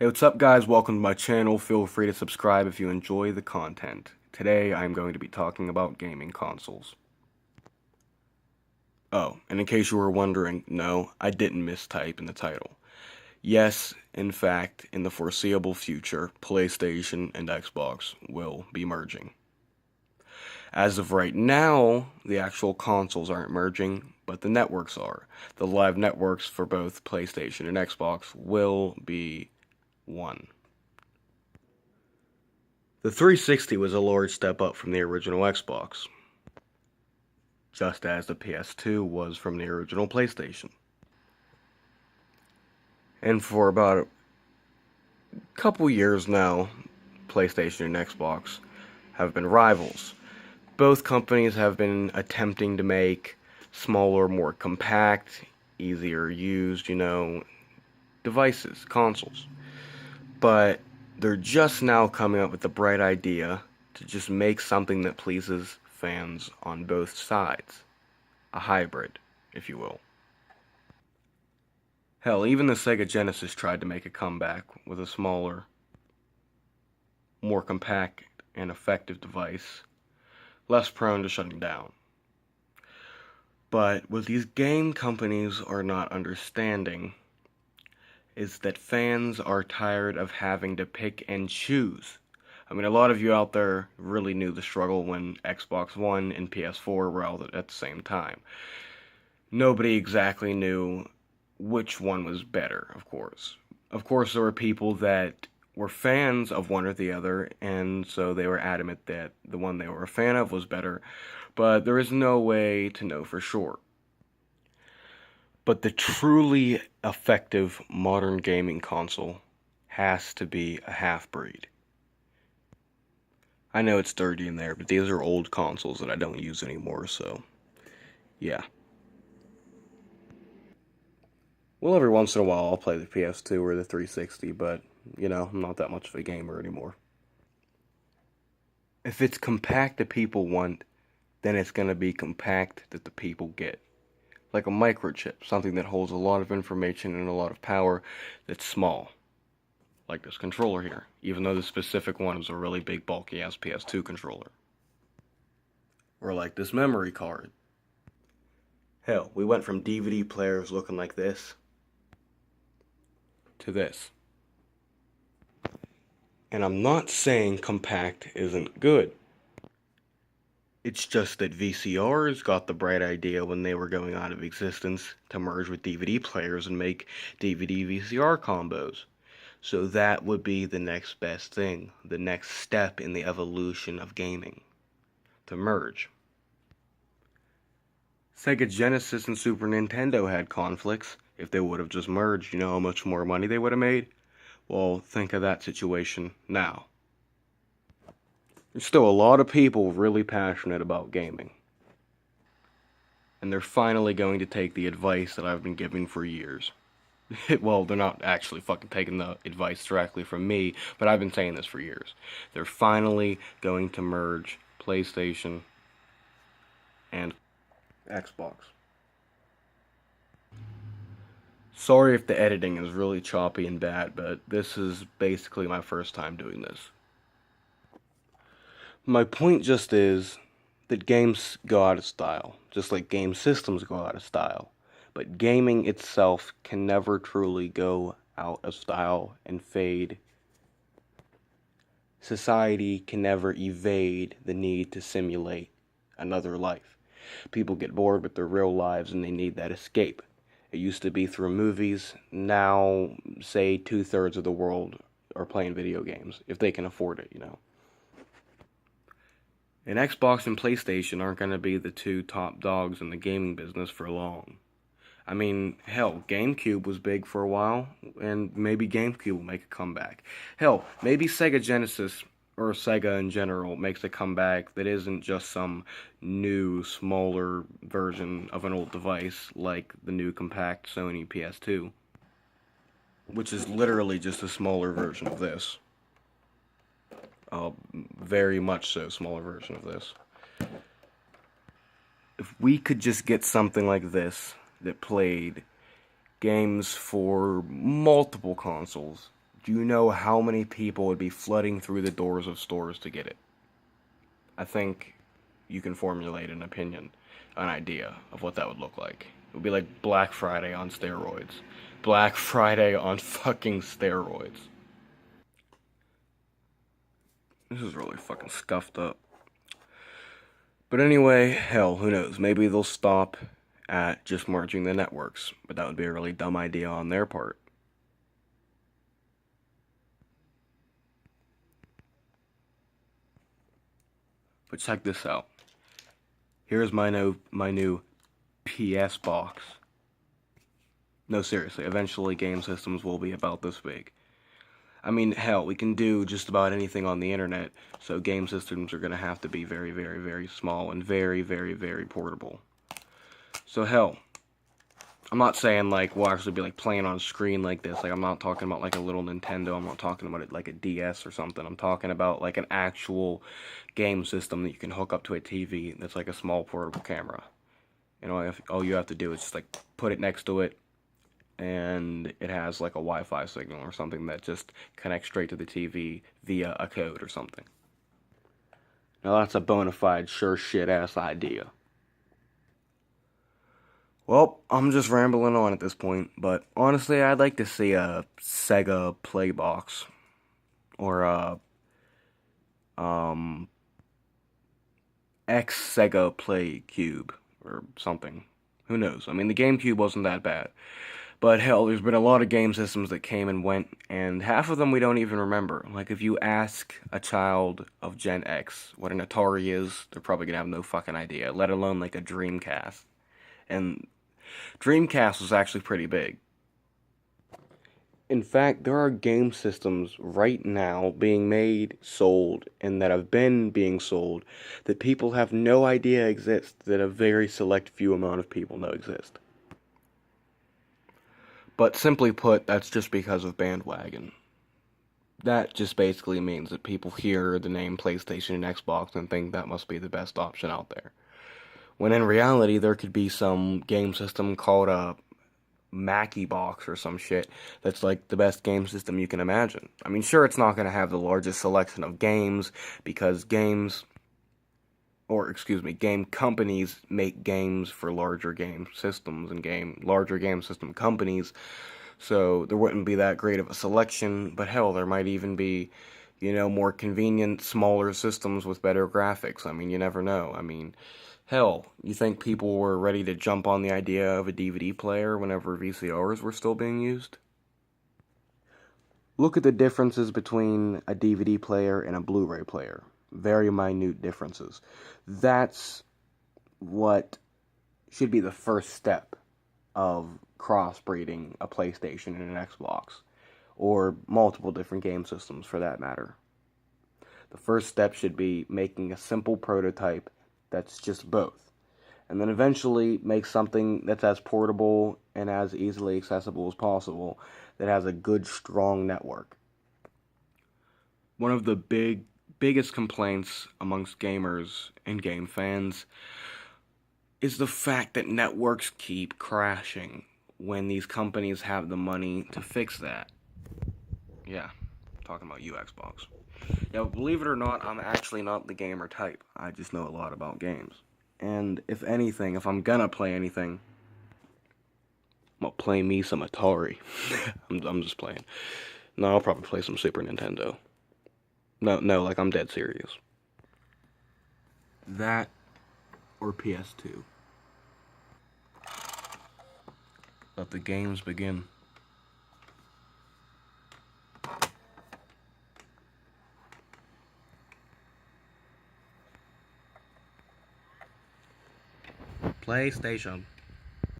Hey, what's up guys? Welcome to my channel. Feel free to subscribe if you enjoy the content. Today I'm going to be talking about gaming consoles. Oh, and in case you were wondering, no, I didn't mistype in the title. Yes, in fact, in the foreseeable future, PlayStation and Xbox will be merging. As of right now, the actual consoles aren't merging, but the networks are. The live networks for both PlayStation and Xbox will be one. The 360 was a large step up from the original Xbox, just as the PS2 was from the original PlayStation. And for about a couple years now, PlayStation and Xbox have been rivals. Both companies have been attempting to make smaller, more compact, easier used, devices, consoles. But they're just now coming up with the bright idea to just make something that pleases fans on both sides. A hybrid, if you will. Hell, even the Sega Genesis tried to make a comeback with a smaller, more compact and effective device, less prone to shutting down. But what these game companies are not understanding is that fans are tired of having to pick and choose. I mean, a lot of you out there really knew the struggle when Xbox One and PS4 were out at the same time. Nobody exactly knew which one was better, of course. Of course, there were people that were fans of one or the other, and so they were adamant that the one they were a fan of was better, but there is no way to know for sure. But the truly effective modern gaming console has to be a half-breed. I know it's dirty in there, but these are old consoles that I don't use anymore, so yeah. Well, every once in a while I'll play the PS2 or the 360, but, I'm not that much of a gamer anymore. If it's compact that people want, then it's going to be compact that the people get. Like a microchip, something that holds a lot of information and a lot of power that's small. Like this controller here, even though the specific one is a really big bulky ass PS2 controller. Or like this memory card. Hell, we went from DVD players looking like this to this. And I'm not saying compact isn't good. It's just that VCRs got the bright idea when they were going out of existence to merge with DVD players and make DVD VCR combos. So that would be the next best thing, the next step in the evolution of gaming. To merge. Sega Genesis and Super Nintendo had conflicts. If they would have just merged, you know how much more money they would have made? Well, think of that situation now. There's still a lot of people really passionate about gaming. And they're finally going to take the advice that I've been giving for years. Well, they're not actually fucking taking the advice directly from me, but I've been saying this for years. They're finally going to merge PlayStation and Xbox. Sorry if the editing is really choppy and bad, but this is basically my first time doing this. My point just is that games go out of style, just like game systems go out of style. But gaming itself can never truly go out of style and fade. Society can never evade the need to simulate another life. People get bored with their real lives and they need that escape. It used to be through movies. Now, say 2/3 of the world are playing video games, if they can afford it, And Xbox and PlayStation aren't going to be the two top dogs in the gaming business for long. I mean, hell, GameCube was big for a while, and maybe GameCube will make a comeback. Hell, maybe Sega Genesis, or Sega in general, makes a comeback that isn't just some new, smaller version of an old device, like the new compact Sony PS2, which is literally just a smaller version of this. Very much so smaller version of this. If we could just get something like this that played games for multiple consoles, Do you know how many people would be flooding through the doors of stores to get it? I think you can formulate an opinion, an idea of what that would look like. It would be like Black Friday on steroids. Black Friday on fucking steroids. This is really fucking scuffed up. But anyway, hell, who knows? Maybe they'll stop at just merging the networks, but that would be a really dumb idea on their part. But check this out. Here's my new PS box. No, seriously, eventually game systems will be about this big. I mean, hell, we can do just about anything on the internet, so game systems are going to have to be very, very, very small and very, very, very portable. So hell, I'm not saying like we'll actually be like playing on a screen like this. Like I'm not talking about like a little Nintendo. I'm not talking about it like a DS or something. I'm talking about like an actual game system that you can hook up to a TV that's like a small portable camera. You know, all you have to do is just like put it next to it, and it has like a Wi-Fi signal or something that just connects straight to the TV via a code or something. Now that's a bona fide sure shit ass idea. Well, I'm just rambling on at this point, but honestly, I'd like to see a Sega Playbox or a X Sega Play Cube or something. Who knows? I mean, the GameCube wasn't that bad. But hell, there's been a lot of game systems that came and went, and half of them we don't even remember. Like, if you ask a child of Gen X what an Atari is, they're probably gonna have no fucking idea, let alone like a Dreamcast. And Dreamcast was actually pretty big. In fact, there are game systems right now being made, sold, and that have been being sold that people have no idea exist, that a very select few amount of people know exist. But simply put, that's just because of bandwagon. That just basically means that people hear the name PlayStation and Xbox and think that must be the best option out there. When in reality, there could be some game system called a Mackie box or some shit that's like the best game system you can imagine. I mean, sure, it's not going to have the largest selection of games because game companies make games for larger game systems and larger game system companies, so there wouldn't be that great of a selection, but hell, there might even be, more convenient, smaller systems with better graphics. I mean, you never know. I mean, hell, you think people were ready to jump on the idea of a DVD player whenever VCRs were still being used? Look at the differences between a DVD player and a Blu-ray player. Very minute differences. That's what should be the first step of crossbreeding a PlayStation and an Xbox, or multiple different game systems for that matter. The first step should be making a simple prototype that's just both, and then eventually make something that's as portable and as easily accessible as possible, that has a good, strong network. One of the biggest complaints amongst gamers and game fans is the fact that networks keep crashing when these companies have the money to fix that. Yeah, I'm talking about you, Xbox. Now, believe it or not, I'm actually not the gamer type. I just know a lot about games. And if anything, if I'm gonna play anything, I'm gonna play me some Atari. I'm just playing. No, I'll probably play some Super Nintendo. No, like I'm dead serious. That or PS2. Let the games begin. PlayStation.